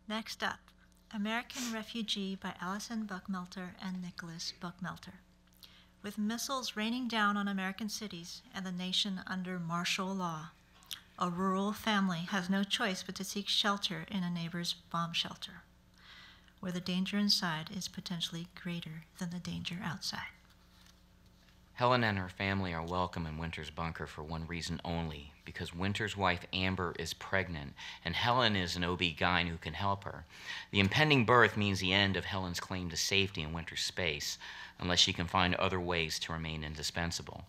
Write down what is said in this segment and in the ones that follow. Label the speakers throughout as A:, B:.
A: Next up, American Refugee by Alison Buckmelter and Nicholas Buckmelter. With missiles raining down on American cities and the nation under martial law, a rural family has no choice but to seek shelter in a neighbor's bomb shelter, where the danger inside is potentially greater than the danger outside.
B: Helen and her family are welcome in Winter's bunker for one reason only, because Winter's wife Amber is pregnant, and Helen is an OB-GYN who can help her. The impending birth means the end of Helen's claim to safety in Winter's space, unless she can find other ways to remain indispensable.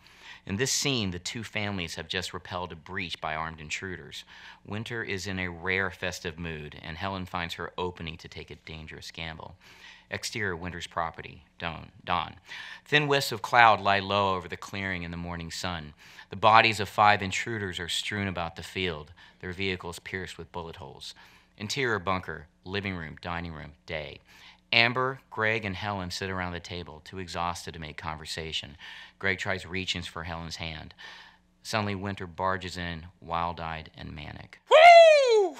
B: In this scene, the two families have just repelled a breach by armed intruders. Winter is in a rare festive mood, and Helen finds her opening to take a dangerous gamble. Exterior, Winter's property, dawn. Thin wisps of cloud lie low over the clearing in the morning sun. The bodies of 5 intruders are strewn about the field, their vehicles pierced with bullet holes. Interior bunker, living room, dining room, day. Amber, Greg, and Helen sit around the table, too exhausted to make conversation. Greg tries reaching for Helen's hand. Suddenly, Winter barges in, wild-eyed and manic.
C: Woo!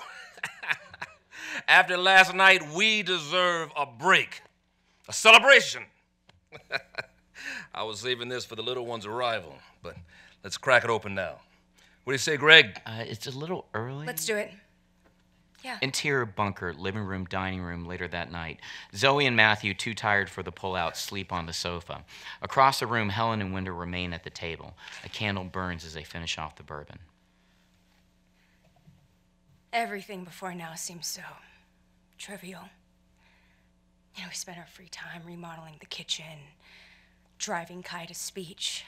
C: After last night, we deserve a break. A celebration. I was saving this for the little one's arrival, but let's crack it open now. What do you say, Greg?
B: It's a little early.
D: Let's do it. Yeah.
B: Interior bunker, living room, dining room later that night. Zoe and Matthew, too tired for the pullout, sleep on the sofa. Across the room, Helen and Winter remain at the table. A candle burns as they finish off the bourbon.
D: Everything before now seems so trivial. You know, we spent our free time remodeling the kitchen, driving Kai to speech.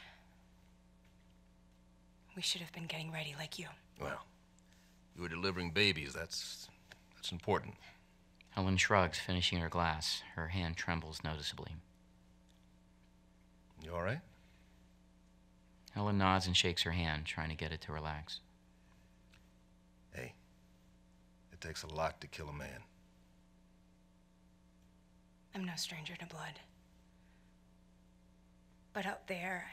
D: We should have been getting ready like you.
C: Well, you were delivering babies. That's important.
B: Helen shrugs, finishing her glass. Her hand trembles noticeably.
C: You all right?
B: Helen nods and shakes her hand, trying to get it to relax.
C: Hey, it takes a lot to kill a man.
D: I'm no stranger to blood. But out there,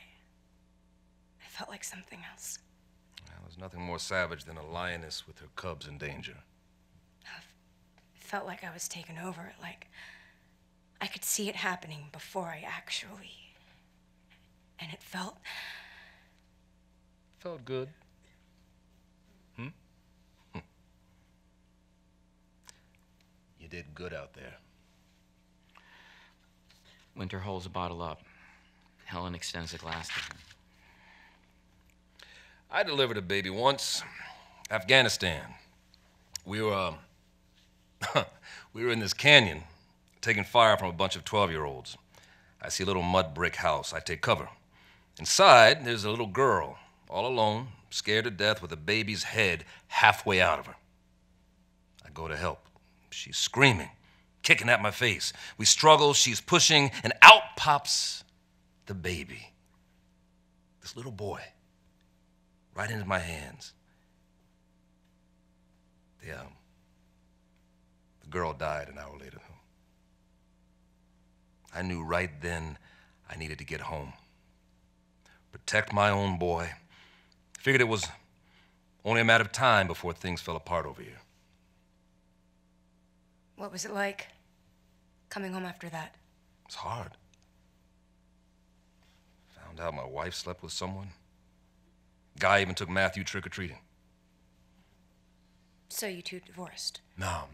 D: I felt like something else.
C: Well, there's nothing more savage than a lioness with her cubs in danger.
D: It felt like I was taken over, like I could see it happening before I actually... And it felt...
C: Felt good. You did good out there.
B: Winter holds a bottle up. Helen extends a glass to him.
C: I delivered a baby once. Afghanistan. We were in this canyon, taking fire from a bunch of 12-year-olds. I see a little mud brick house. I take cover. Inside, there's a little girl, all alone, scared to death with a baby's head halfway out of her. I go to help. She's screaming, kicking at my face. We struggle, she's pushing, and out pops the baby. This little boy, right into my hands. The girl died an hour later. I knew right then I needed to get home. Protect my own boy. Figured it was only a matter of time before things fell apart over here.
D: What was it like, coming home after that?
C: It's hard. Found out my wife slept with someone. Guy even took Matthew trick-or-treating.
D: So you two divorced?
C: No,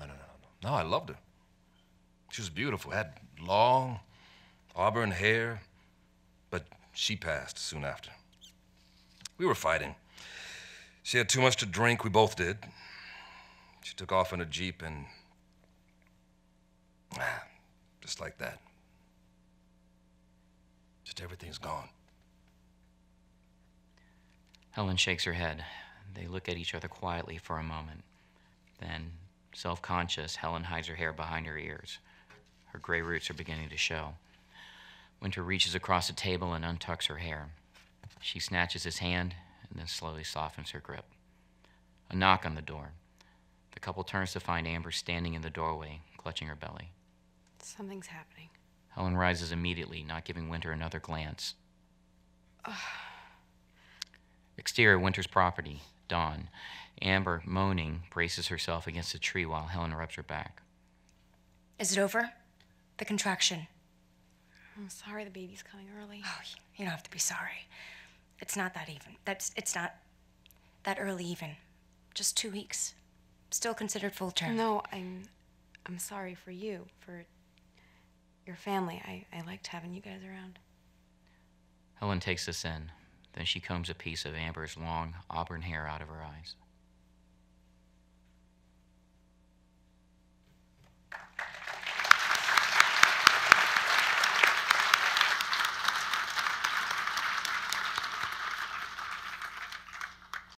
C: I loved her. She was beautiful, had long, auburn hair, but she passed soon after. We were fighting. She had too much to drink, we both did. She took off in a Jeep and... just like that. Just everything's gone.
B: Helen shakes her head. They look at each other quietly for a moment. Then, self-conscious, Helen hides her hair behind her ears. Her gray roots are beginning to show. Winter reaches across the table and untucks her hair. She snatches his hand and then slowly softens her grip. A knock on the door. The couple turns to find Amber standing in the doorway, clutching her belly.
D: Something's happening.
B: Helen rises immediately, not giving Winter another glance. Exterior, Winter's property, dawn. Amber, moaning, braces herself against a tree while Helen rubs her back.
D: Is it over? The contraction?
E: I'm sorry the baby's coming early.
D: Oh, you don't have to be sorry. It's not that even. It's not that early even. Just 2 weeks. Still considered full term.
E: No, I'm sorry for you, for your family. I liked having you guys around.
B: Helen takes this in. Then she combs a piece of Amber's long auburn hair out of her eyes.